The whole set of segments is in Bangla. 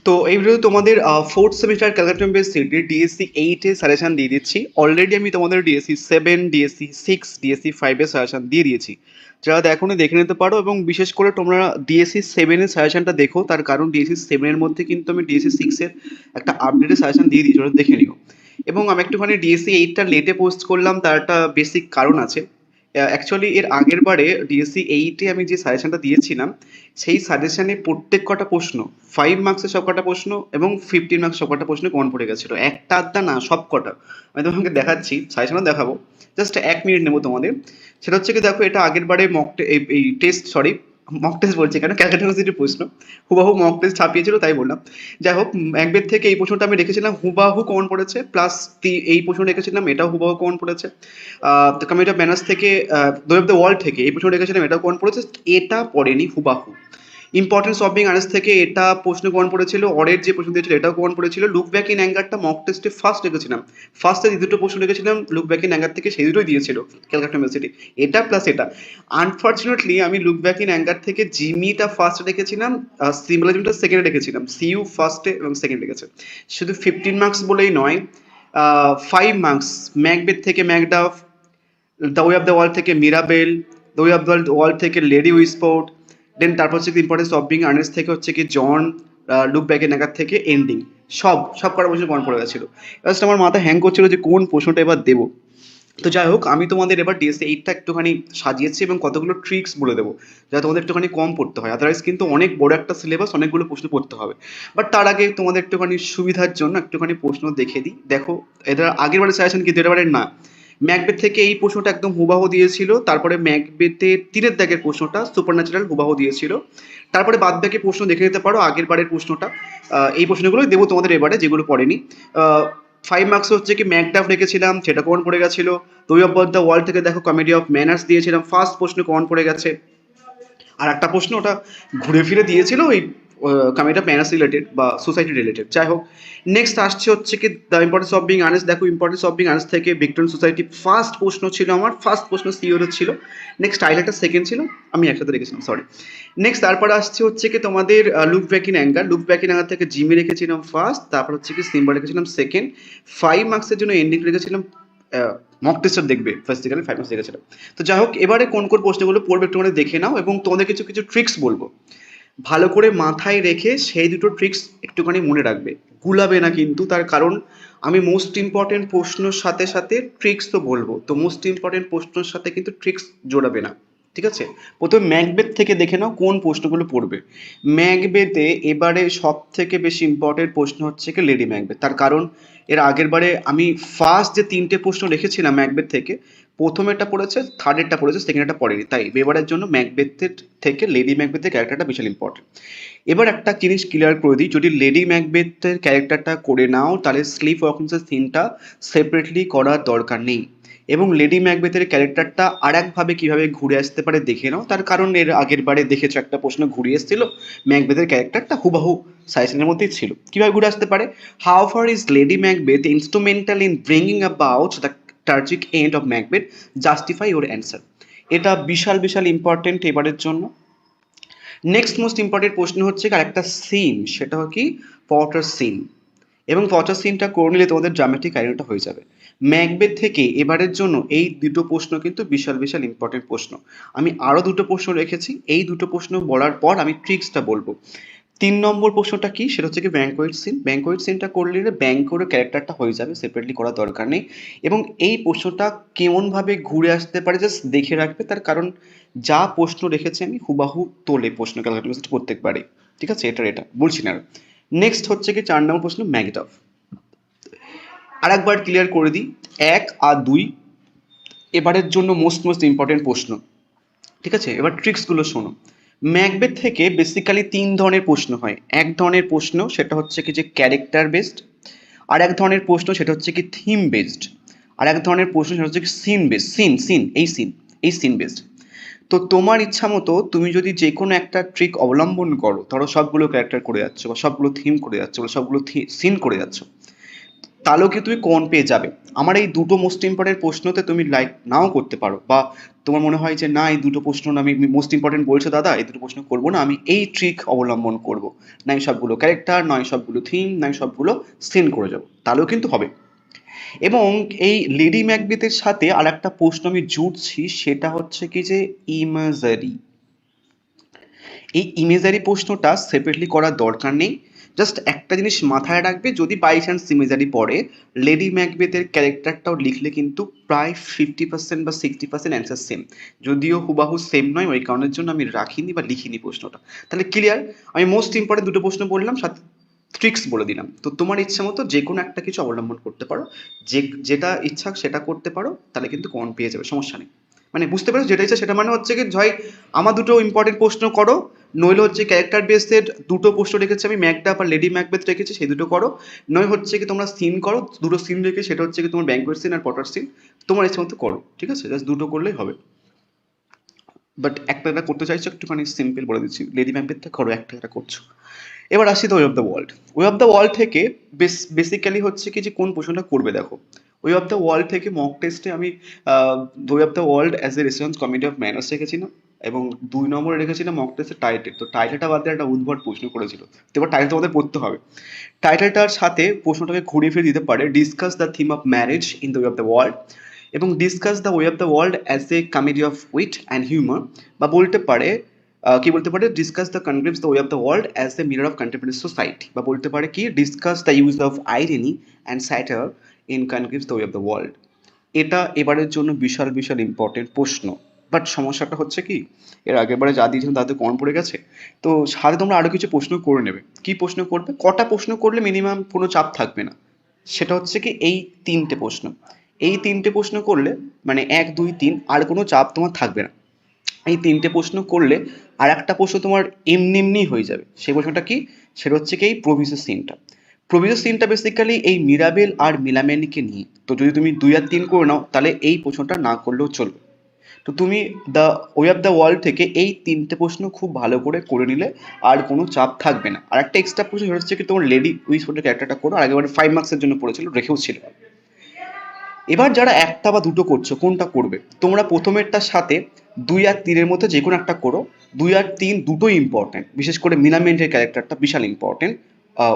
তো এই ভিডিওতে তোমাদের fourth semester calculation base city DSC 8 এর সাজেশন দিয়ে দিচ্ছি। অলরেডি আমি তোমাদের ডিএসসি 7, ডিএসসি 6, ডিএসসি 5 এর সাজেশন দিয়ে দিয়েছি। যারা দেখোনি দেখে নিতে পারো, এবং বিশেষ করে তোমরা ডিএসসি 7 এর সাজেশনটা দেখো, তার কারণ ডিএসসি 7 এর মধ্যে কিন্তু আমি ডিএসসি 6 এর একটা আপডেটেড সাজেশন দিয়ে দিয়েছি, ওটা দেখে নিও। এবং আমি একটুখানি ডিএসসি 8টা লেটে পোস্ট করলাম, তার একটা বেসিক কারণ আছে। অ্যাকচুয়ালি এর আগের বারে ডিএসসি 8 এ আমি যে সাজেশনটা দিয়েছিলাম, সেই সাজেশনে প্রত্যেক কটা প্রশ্ন 5 মার্কসের সব কটা প্রশ্ন এবং 15 মার্কস সব কটা প্রশ্ন কমন পড়ে গেছিলো, একটা আধটা না, সব কটা। আমি তোমাকে দেখাচ্ছি, সাজেশনও দেখাবো, জাস্ট 1 মিনিট নেবো তোমাদের। সেটা হচ্ছে কি, দেখো এটা আগের বারে এই টেস্ট, সরি মক টেস্ট বলছি কেন, ক্যালকাটা ইউনিভার্সিটির প্রশ্ন হুবাহু মক টেস্ট ছাপিয়েছিল তাই বললাম। যাই হোক, ম্যাকবেথ থেকে এই প্রশ্নটা আমি রেখেছিলাম, হুবাহু কমন পড়েছে, প্লাস এই প্রশ্ন রেখেছিলাম, এটাও হুবাহু কমন পড়েছে। কমিউনিটি ব্যানার্স থেকে, দোয়েব অফ দ্য ওয়ার্ল্ড থেকে এই প্রশ্ন রেখেছিলাম, এটাও কমন পড়েছে, এটা পড়েনি হুবাহু। ইম্পর্টেন্স অফ বিং আর্নেস্ট থেকে এটা প্রশ্ন কমন পড়েছিল, অরের যে প্রশ্ন দিয়েছিল এটাও কমন পড়েছিল। লুক ব্যাক ইন অ্যাঙ্গারটা মক টেস্টে ফার্স্ট রেখেছিলাম, ফার্স্টে যে দুটো প্রশ্ন রেখেছিলাম লুক ব্যাক ইন অ্যাঙ্গার থেকে, সেই দুটোই দিয়েছিল ক্যালকাটা ইউনিভার্সিটি, এটা প্লাস এটা। আনফর্চুনেটলি আমি লুক ব্যাক ইন অ্যাঙ্গার থেকে জিমিটা ফার্স্ট রেখেছিলাম, সিম্বলিজমটা সেকেন্ডে রেখেছিলাম, সিইউ ফার্স্টে এবং সেকেন্ড রেখেছে। শুধু 15 মার্কস বলেই নয়, 5 মার্কস ম্যাকবেথ থেকে Macduff, the way of the world থেকে Mirabell, the way of the world থেকে লেডি উইসপোর্ট, দেন তারপর হচ্ছে ইম্পর্টেন্স অফ বিং আর্নেস্ট থেকে হচ্ছে কি জন, লুক ব্যাক এর নাগাদ থেকে এন্ডিং, সব সব কটা প্রশ্ন কমন পড়ে গেছিল। জাস্ট আমার মাথা হ্যাং করছিল যে কোন প্রশ্নটা এবার দেবো। তো যাই হোক, আমি তোমাদের এবার ডিএসসি 8টা একটুখানি সাজিয়েছি এবং কতগুলো ট্রিক্স বলে দেবো, যাতে তোমাদের একটুখানি কম পড়তে হয়, আদারওয়াইজ কিন্তু অনেক বড় একটা সিলেবাস, অনেকগুলো প্রশ্ন পড়তে হবে। বাট তার আগে তোমাদের একটুখানি সুবিধার জন্য একটুখানি প্রশ্ন দেখে দিই। দেখো, এটা আগের বারে সাজেশন কিন্তু এর বারে না। ম্যাকবেথ থেকে এই প্রশ্নটা একদম হুবাহু দিয়েছিল, তারপরে ম্যাকবেথের 3-এর দাগের প্রশ্নটা সুপারন্যাচারাল হুবাহু দিয়েছিল। তারপরে বাদ বাকি প্রশ্ন দেখে নিতে পারো আগের বারের প্রশ্নটা। এই প্রশ্নগুলোই দেবো তোমাদের এবারে, যেগুলো পড়েনি। 5 মার্কস হচ্ছে কি ম্যাকডাফ রেখেছিলাম, সেটা কমন পড়ে গেছিল। দুই অফ দ্য ওয়ার্ল্ড থেকে দেখো কমেডি অফ ম্যানার্স দিয়েছিলাম, ফার্স্ট প্রশ্ন কমন পড়ে গেছে। আর একটা প্রশ্ন ওটা ঘুরে ফিরে দিয়েছিল, ওই কমেডি অফ ম্যানার্স রিলেটেড বা সোসাইটি রিলেটেড। যাই হোক, নেক্সট আসছে হচ্ছে কি the importance of being earnest. দেখো, ইম্পর্টেন্স অফ বিং আর্নেস্ট থেকে ভিক্টোরিয়ান সোসাইটি ফার্স্ট প্রশ্ন ছিল আমার, ফার্স্ট প্রশ্ন সিওর ছিল। নেক্সট টাইলারটা সেকেন্ড ছিল, আমি একসাথে রেখেছিলাম, সরি। নেক্সট তারপরে আসছে হচ্ছে কি তোমাদের look back in anger. Look back in anger থেকে জিমি রেখেছিলাম ফার্স্ট, তারপর হচ্ছে কি সিম্বা রেখেছিলাম সেকেন্ড। 5 মার্কসের জন্য এন্ডিং রেখেছিলাম, মক টেস্টার দেখবে বেসিক্যালি 5 মার্কস রেখেছিলাম। তো যাই হোক, এবারে কোন কোন প্রশ্নগুলো পড়বে একটু দেখে নাও, এবং তোমাদের কিছু কিছু ট্রিক্স বলবো, ভালো করে মাথায় রেখে সেই দুটো ট্রিক্স একটুখানি মনে রাখবে, গুলাবে না কিন্তু। তার কারণ আমি মোস্ট ইম্পর্টেন্ট প্রশ্নের সাথে সাথে ট্রিক্স তো বলবো, তো মোস্ট ইম্পর্টেন্ট প্রশ্নের সাথে কিন্তু ট্রিক্স জোড়াবে না, ঠিক আছে? প্রথমে ম্যাকবেথ থেকে দেখে নাও কোন প্রশ্নগুলো পড়বে। ম্যাকবেথে এবারে সব থেকে বেশি ইম্পর্টেন্ট প্রশ্ন হচ্ছে কি লেডি ম্যাকবেথ। তার কারণ এর আগের বারে আমি ফার্স্ট যে 3টে প্রশ্ন রেখেছিলাম ম্যাকবেথ থেকে, প্রথমেরটা পড়েছে, থার্ডেরটা পড়েছে, সেকেন্ডেরটা পড়েনি, তাই এবারের জন্য ম্যাকবেথের থেকে লেডি ম্যাকবেথের ক্যারেক্টারটা বিশাল ইম্পর্টেন্ট। এবার একটা জিনিস ক্লিয়ার করে দিই, যদি লেডি ম্যাকবেথের ক্যারেক্টারটা করে নাও, তাহলে স্লিপ ওয়াকিংসের সিনটা সেপারেটলি করার দরকার নেই। এবং লেডি ম্যাকবেথের ক্যারেক্টারটা আর একভাবে কীভাবে ঘুরে আসতে পারে দেখে নাও, তার কারণ এর আগের বারে দেখেছো একটা প্রশ্ন ঘুরে এসেছিল, ম্যাকবেথের ক্যারেক্টারটা হুবাহু সাজেশনের মধ্যেই ছিল। কীভাবে ঘুরে আসতে পারে, how far is lady Macbeth instrumental in bringing about the tragic end of Macbeth, justify your answer. এটা বিশাল বিশাল ইম্পর্টেন্ট এবারের জন্য। নেক্সট মোস্ট ইম্পর্টেন্ট প্রশ্ন হচ্ছে আরেকটা সিন, সেটা কি পটার সিন, এবং পটার সিনটা করে নিলে তোমাদের ড্রামাটিক আইডিয়াটা হয়ে যাবে। ম্যাকবেথ থেকে এবারের জন্য এই দুটো প্রশ্ন কিন্তু বিশাল বিশাল ইম্পর্টেন্ট প্রশ্ন। আমি আরও দুটো প্রশ্ন রেখেছি, এই দুটো প্রশ্ন বলার পর আমি ট্রিক্সটা বলবো। 3 নম্বর প্রশ্নটা কি, সেটা হচ্ছে কি ব্যাঙ্কোয়েট সিন। ব্যাঙ্কোয়েট সিনটা করলে ব্যাঙ্কোয়েটের ক্যারেক্টারটা হয়ে যাবে, সেপারেটলি করার দরকার নেই। এবং এই প্রশ্নটা কেমনভাবে ঘুরে আসতে পারে জাস্ট দেখে রাখবে, তার কারণ যা প্রশ্ন রেখেছি আমি হুবাহু তোলে প্রশ্ন ক্যালকুলেশন প্রত্যেকবারে, ঠিক আছে? এটা বলছি না। নেক্সট হচ্ছে কি 4 নম্বর প্রশ্ন ম্যাকডাফ। আর একবার ক্লিয়ার করে দিই, 1 আর 2 এবারের জন্য মোস্ট ইম্পর্টেন্ট প্রশ্ন, ঠিক আছে? এবার ট্রিক্সগুলো শোনো। ম্যাকবেথ থেকে বেসিক্যালি 3 ধরনের প্রশ্ন হয়। এক ধরনের প্রশ্ন সেটা হচ্ছে কি যে ক্যারেক্টার বেসড, আর এক ধরনের প্রশ্ন সেটা হচ্ছে কি থিম বেসড, আর এক ধরনের প্রশ্ন সেটা হচ্ছে কি সিন বেসড, সিন বেসড। তো তোমার ইচ্ছা মতো তুমি যদি যে কোনো একটা ট্রিক অবলম্বন করো, ধরো সবগুলো ক্যারেক্টার করে যাচ্ছ, বা সবগুলো থিম করে যাচ্ছ, বা সবগুলো সিন করে যাচ্ছ, তাহলেও কি তুমি কমন পেয়ে যাবে। আমার এই দুটো মোস্ট ইম্পর্টেন্ট প্রশ্নতে তুমি লাইক নাও করতে পারো, বা তোমার মনে হয় যে না এই দুটো প্রশ্ন না, আমি মোস্ট ইম্পর্টেন্ট বলছো দাদা এই দুটো প্রশ্ন করবো না, আমি এই ট্রিক অবলম্বন করবো, নয় সবগুলো ক্যারেক্টার, নয় সবগুলো থিম, নয় সবগুলো সিন করে যাবো, তাহলেও কিন্তু হবে। এবং এই লেডি ম্যাকবেথের সাথে আর একটা প্রশ্ন আমি জুড়ছি, সেটা হচ্ছে কি যে ইমেজারি। এই ইমেজারি প্রশ্নটা সেপারেটলি করার দরকার নেই, জাস্ট একটা জিনিস মাথায় রাখবে, যদি বাই চান্স ইমেজারি পড়ে, লেডি ম্যাকবেথের ক্যারেক্টারটাও লিখলে কিন্তু প্রায় 50% বা 60% অ্যান্সার সেম। যদিও হুবাহু সেম নয়, ওই কারণের জন্য আমি রাখিনি বা লিখিনি প্রশ্নটা। তাহলে ক্লিয়ার, আমি মোস্ট ইম্পর্টেন্ট দুটো প্রশ্ন বললাম, সাথে ট্রিক্স বলে দিলাম। তো তোমার ইচ্ছা মতো যে কোনো একটা কিছু অবলম্বন করতে পারো, যেটা ইচ্ছা সেটা করতে পারো, তাহলে কিন্তু কমন পেয়ে যাবে, সমস্যা নেই। মানে বুঝতে পারো যেটা ইচ্ছা সেটা, মানে হচ্ছে কি হয় আমার দুটো ইম্পর্টেন্ট প্রশ্ন করো, নইলে হচ্ছে ক্যারেক্টার বেসড দুটো প্রশ্ন রেখেছি আমি, ম্যাকডাফ আর লেডি ম্যাকবেথ রেখেছি, সেই দুটো করো। নয় হচ্ছে কি তোমরা সিন করো, দুটো সিন রেখে, সেটা হচ্ছে কি তোমার ব্যাঙ্কুয়েট সিন আর পটার সিন, তোমার ইচ্ছা মতো করো, ঠিক আছে, জাস্ট দুটো করলেই হবে। বাট একটা একটা করতে চাইছো একটুখানি সিম্পল বলে দিচ্ছি, লেডি ম্যাকবেথটা করো, একটা একটা করছো। এবার আসি তো way of the world. Way of the world থেকে বেসিক্যালি হচ্ছে কি যে কোন প্রশ্নটা করবে দেখো, ওয়ে অফ দ্য ওয়ার্ল্ড থেকে মক টেস্টে আমি way of the world as A residence committee of manners রেখেছিলাম, এবং 2 নম্বরে রেখেছিলাম মক টেস্টের টাইটেল। তো টাইটেলটা বাদ দিয়ে একটা উদ্ভট প্রশ্ন করেছিল, তো এবার টাইটেল তোমাদের পড়তে হবে। টাইটেলটার সাথে প্রশ্নটাকে ঘুরিয়ে ফিরে দিতে পারে, discuss the theme of marriage in the way of the world, এবং discuss the way of the world as a comedy of wit and humour, বা বলতে পারে কি বলতে পারে, discuss the Congreve's the way of the world as a mirror of contemporary society, বা বলতে পারে কি discuss the use of irony and satire in Congreve's the way of the world. এটা এবারের জন্য বিশাল বিশাল ইম্পর্টেন্ট প্রশ্ন। বাট সমস্যাটা হচ্ছে কি, এর আগের বারে যা দিয়েছিলাম তাতে কম পড়ে গেছে। তো সাথে তোমরা আরো কিছু প্রশ্ন করে নেবে। কি প্রশ্ন করবে, কটা প্রশ্ন করলে মিনিমাম কোনো চাপ থাকবে না, সেটা হচ্ছে কি এই 3টে প্রশ্ন। এই 3টে প্রশ্ন করলে মানে 1 2 3 আর কোনো চাপ তোমার থাকবে না। এই 3টে প্রশ্ন করলে আর একটা প্রশ্ন তোমার এমনি এমনি হয়ে যাবে। সেই প্রশ্নটা কি, সেটা হচ্ছে কি এই প্রভিসের সিনটা। প্রভিসের সিনটা বেসিক্যালি এই মিরাবেল আর মিলামেনিকে নিয়ে। তো যদি তুমি 2 আর 3 করে নাও, তাহলে এই প্রশ্নটা না করলেও চলবে। তো তুমি the way of the world থেকে এই 3টে প্রশ্ন খুব ভালো করে নিলে আর কোনো চাপ থাকবে না। আর একটা এক্সট্রা প্রশ্ন সেটা হচ্ছে কি তোমার লেডি উইসফোর্ডের ক্যারেক্টারটা করো, আর আগেবারে 5 মার্কসের জন্য পড়েছিল, রেখেও ছিল। এবার যারা একটা বা দুটো করছো, কোনটা করবে, তোমরা প্রথমেরটার সাথে 2 আর 3-এর মধ্যে যে কোনো একটা করো। 2 আর 3 দুটোই ইম্পর্টেন্ট, বিশেষ করে মিলামেন্টের ক্যারেক্টারটা বিশাল ইম্পর্টেন্ট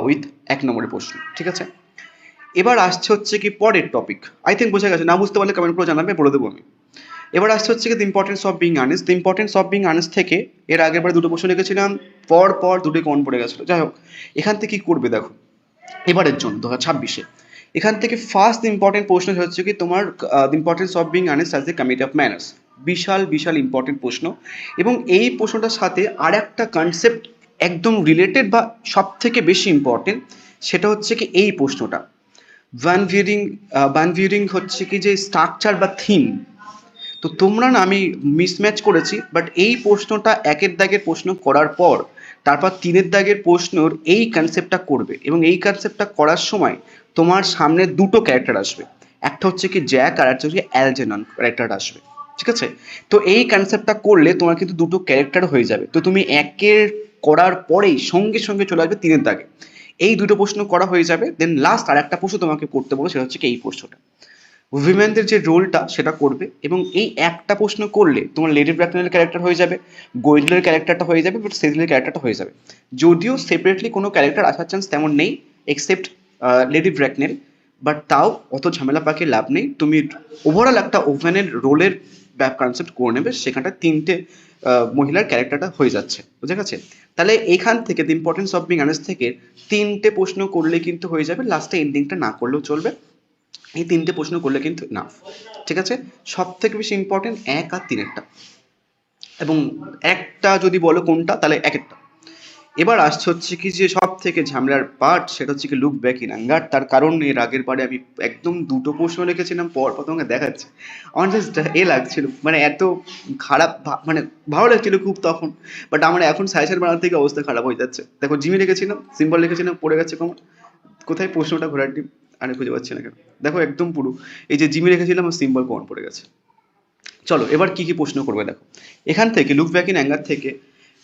উইথ 1 নম্বরের প্রশ্ন, ঠিক আছে। এবার আসছে হচ্ছে কি পরের টপিক, আই থিঙ্ক বোঝা গেছে, না বুঝতে পারলে কমেন্ট করে জানাবে, বলে দেবো আমি। এবার আসছে হচ্ছে কি the importance of being earnest. The importance of being earnest থেকে এর আগের বার দুটো প্রশ্ন রেখেছিলাম, পর পর দুটোই কমন পড়ে গেছিলো। যাই হোক, এখান থেকে কি করবে দেখো, এবারের জন্য 2026-এ এখান থেকে ফার্স্ট ইম্পর্টেন্ট প্রশ্ন হচ্ছে কি তোমার the importance of being earnest as a comedy of manners. বিশাল বিশাল ইম্পর্টেন্ট প্রশ্ন, এবং এই প্রশ্নটার সাথে আর একটা কনসেপ্ট একদম রিলেটেড বা সব থেকে বেশি ইম্পর্টেন্ট, সেটা হচ্ছে কি এই প্রশ্নটা ভান ভিউরিং হচ্ছে কি যে স্ট্রাকচার বা থিম। তো তোমরা না, আমি মিসম্যাচ করেছি, বাট এই প্রশ্নটা 1-এর দাগের প্রশ্ন করার পর তারপর 3-এর দাগের প্রশ্নর এই কনসেপ্টটা করবে, এবং এই কনসেপ্টটা করার সময় তোমার সামনে দুটো ক্যারেক্টার আসবে, একটা হচ্ছে কি জ্যাক আর একটা হচ্ছে অ্যালজেনন ক্যারেক্টার আসবে, ঠিক আছে। তো এই কনসেপ্টটা করলে তোমার কিন্তু দুটো ক্যারেক্টার হয়ে যাবে। তো তুমি 1-এর করার পরেই সঙ্গে সঙ্গে চলে আসবে 3-এর দাগে, এই দুটো প্রশ্ন করা হয়ে যাবে। দেন লাস্ট আর একটা প্রশ্ন তোমাকে করতে বলবো, সেটা হচ্ছে কি এই প্রশ্নটা, উইমেনদের যে রোলটা সেটা করবে, এবং এই একটা প্রশ্ন করলে তোমার লেডি ব্র্যাকনেলের ক্যারেক্টার হয়ে যাবে, গোয়েন্ডলের ক্যারেক্টারটা হয়ে যাবে, বাট সেজিলের ক্যারেক্টারটা হয়ে যাবে। যদিও সেপারেটলি কোনো ক্যারেক্টার আসার চান্স তেমন নেই এক্সেপ্ট লেডি ব্র্যাকনেল, বাট তাও অত ঝামেলা পাকে লাভ নেই। তুমি ওভারঅল একটা ওভেনের রোলের কনসেপ্ট করে নেবে, সেখানটা 3টে মহিলার ক্যারেক্টারটা হয়ে যাচ্ছে, বুঝে গেছে। তাহলে এখান থেকে the importance of being earnest থেকে 3টে প্রশ্ন করলে কিন্তু হয়ে যাবে, লাস্টে এন্ডিংটা না করলেও চলবে। এই 3টে প্রশ্ন করলে কিন্তু না, ঠিক আছে। সব থেকে বেশি ইম্পর্টেন্ট 1 আর 3-এরটা, এবং একটা যদি বলো কোনটা, তাহলে 1-এরটা। এবার আসছে হচ্ছে কি যে সব থেকে ঝামেলার পার্ট, সেটা হচ্ছে কি লুক ব্যাক ইন অ্যাঙ্গার। তার কারণ এর আগের বারে আমি একদম দুটো প্রশ্ন রেখেছিলাম, পর পর তোমাকে দেখাচ্ছে, আমার জাস্ট লাগছিল, মানে এত খারাপ মানে ভালো লাগছিল খুব তখন, বাট আমার এখন সাজেশন বানাতে থেকে অবস্থা খারাপ হয়ে যাচ্ছে। দেখো জিমি রেখেছিলাম, সিম্বল রেখেছিলাম, পড়ে গেছে কমন। কোথায় প্রশ্নটা, ঘোরার ডিম, আরে খুঁজে পাচ্ছি না কেন, দেখো একদম পুরো এই যে জিমি রেখেছিলাম আর সিম্বল কমন পড়ে গেছে। চলো এবার কি কি প্রশ্ন করবে দেখো, এখান থেকে লুক ব্যাক ইন অ্যাঙ্গার থেকে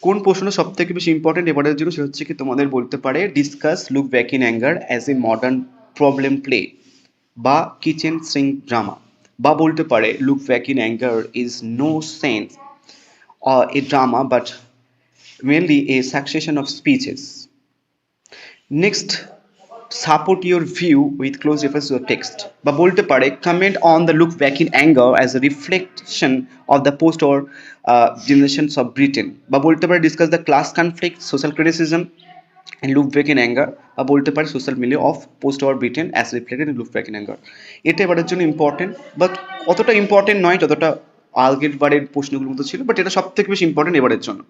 কোন প্রশ্নটা সব থেকে বেশি ইম্পর্টেন্ট এবারের জন্য, সেটা হচ্ছে কি তোমাদের বলতে পারে discuss look back in anger as a modern problem play বা কিচেন সিঙ্ক ড্রামা, বা বলতে পারে look back in anger is no sense a drama but mainly a succession of speeches. Next, support your view with close reference to text, বা বলতে পারে comment on the look back in anger as a reflection of the post or generations of Britain, বা বলতে পারে discuss the class conflict social criticism and look back in anger, বা বলতে পারে social media of post over Britain as reflected in look back in anger. এটা এবারের জন্য ইম্পর্টেন্ট, বাট অতটা ইম্পর্টেন্ট নয় যতটা আগের বারের প্রশ্নগুলোর মতো ছিল, বাট এটা সব থেকে বেশি ইম্পর্টেন্ট এবারের জন্য।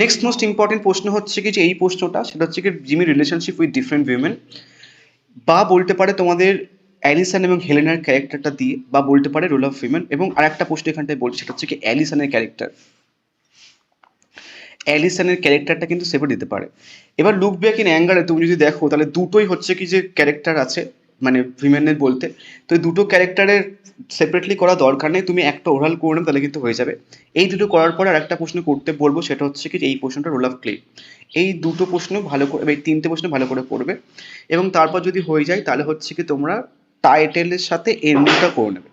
নেক্সট মোস্ট ইম্পর্টেন্ট প্রশ্ন হচ্ছে কি যে এই প্রশ্নটা, সেটা হচ্ছে কি Jimmy relationship with different women, বা বলতে পারে তোমাদের অ্যালিসন এবং হেলেনার ক্যারেক্টারটা দিয়ে, বা বলতে পারে রোল অফ উইমেন। এবং আরেকটা প্রশ্ন এখানটায় বলছি, সেটা হচ্ছে কি অ্যালিসনের ক্যারেক্টার, অ্যালিসনের ক্যারেক্টারটা কিন্তু সেভে দিতে পারে। এবার লুক ব্যাক ইন অ্যাঙ্গারে তুমি যদি দেখো তাহলে দুটোই হচ্ছে কি যে ক্যারেক্টার আছে, মানে উইমেনের বলতে, তো এই দুটো ক্যারেক্টারের সেপারেটলি করা দরকার নেই, তুমি একটা ওভারঅল করে নেবে তাহলে কিন্তু হয়ে যাবে। এই দুটো করার পরে আর একটা প্রশ্ন করতে বলবো, সেটা হচ্ছে কি যে এই প্রশ্নটা রোল অফ ক্লে। এই দুটো প্রশ্ন ভালো করে, এই তিনটে প্রশ্ন ভালো করে পড়বে, এবং তারপর যদি হয়ে যায় তাহলে হচ্ছে কি তোমরা টাইটেলের সাথে এন্ডিংটা করে নেবে।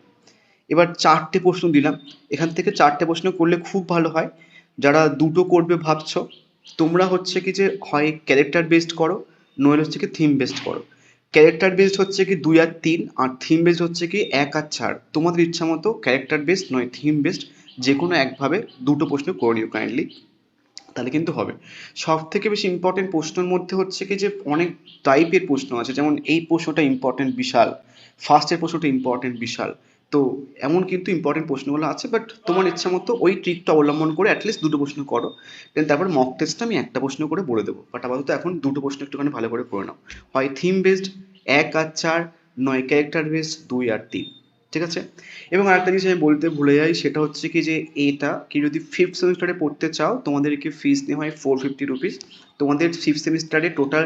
এবার চারটে প্রশ্ন দিলাম, এখান থেকে চারটে প্রশ্ন করলে খুব ভালো হয়। যারা দুটো করবে ভাবছো, তোমরা হচ্ছে কি যে হয় ক্যারেক্টার বেসড করো, নইলে হচ্ছে কি থিম বেসড করো। ক্যারেক্টার বেসড হচ্ছে কি 2 আর 3, আর থিম বেসড হচ্ছে কি 1 আর 4। তোমাদের ইচ্ছা মতো ক্যারেক্টার বেসড নয় থিম বেসড যে কোনো একভাবে দুটো প্রশ্ন করে নিও কাইন্ডলি, তাহলে কিন্তু হবে। সব থেকে বেশি ইম্পর্টেন্ট প্রশ্নের মধ্যে হচ্ছে কি যে অনেক টাইপের প্রশ্ন আছে, যেমন এই প্রশ্নটা ইম্পর্টেন্ট বিশাল, ফার্স্টের প্রশ্নটা ইম্পর্টেন্ট বিশাল। তো এমন কিন্তু ইম্পর্টেন্ট প্রশ্নগুলো আছে, বাট তোমার ইচ্ছা মতো ওই ট্রিকটা অবলম্বন করে অ্যাটলিস্ট দুটো প্রশ্ন করো, দেন তারপর মক টেস্টটা আমি একটা প্রশ্ন করে বলে দেবো। বাট আপাতত এখন দুটো প্রশ্ন একটুখানি ভালো করে করে নাও, হয় থিম বেসড 1 আর 4, নয় ক্যারেক্টার বেসড 2 আর 3। ঠিক আছে? এবং আরেকটা জিনিস আমি বলতে ভুলে যাই, সেটা হচ্ছে কি যে এটা কি যদি ফিফথ সেমিস্টারে পড়তে চাও তোমাদেরকে ফিস নেওয়া হয় 450 রুপিস। তোমাদের ফিফথ সেমিস্টারে টোটাল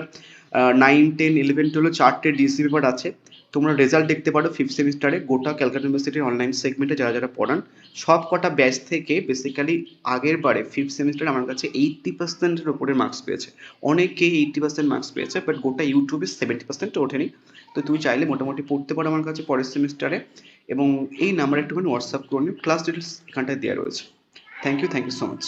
9, 10, 11, 12 চারটে ডিসি পেপার আছে। তোমরা রেজাল্ট দেখতে পারো ফিফথ সেমিস্টারে গোটা ক্যালকাটা ইউনিভার্সিটির অনলাইন সেগমেন্টে যারা যারা পড়ান সব কটা ব্যাচ থেকে বেসিক্যালি আগের বারে ফিফথ সেমিস্টারে আমার কাছে 80%-এর ওপরে মার্কস পেয়েছে। অনেকেই 80% মার্কস পেয়েছে, বাট গোটা ইউটিউবে 70% ওঠেনি। তো তুমি চাইলে মোটামুটি পড়তে পারো আমার কাছে পরের সেমিস্টারে, এবং এই নাম্বারে একটুখানি হোয়াটসঅ্যাপ করে নিও, ক্লাস ডিটেলস এখানটায় দেওয়া রয়েছে। Thank you so much.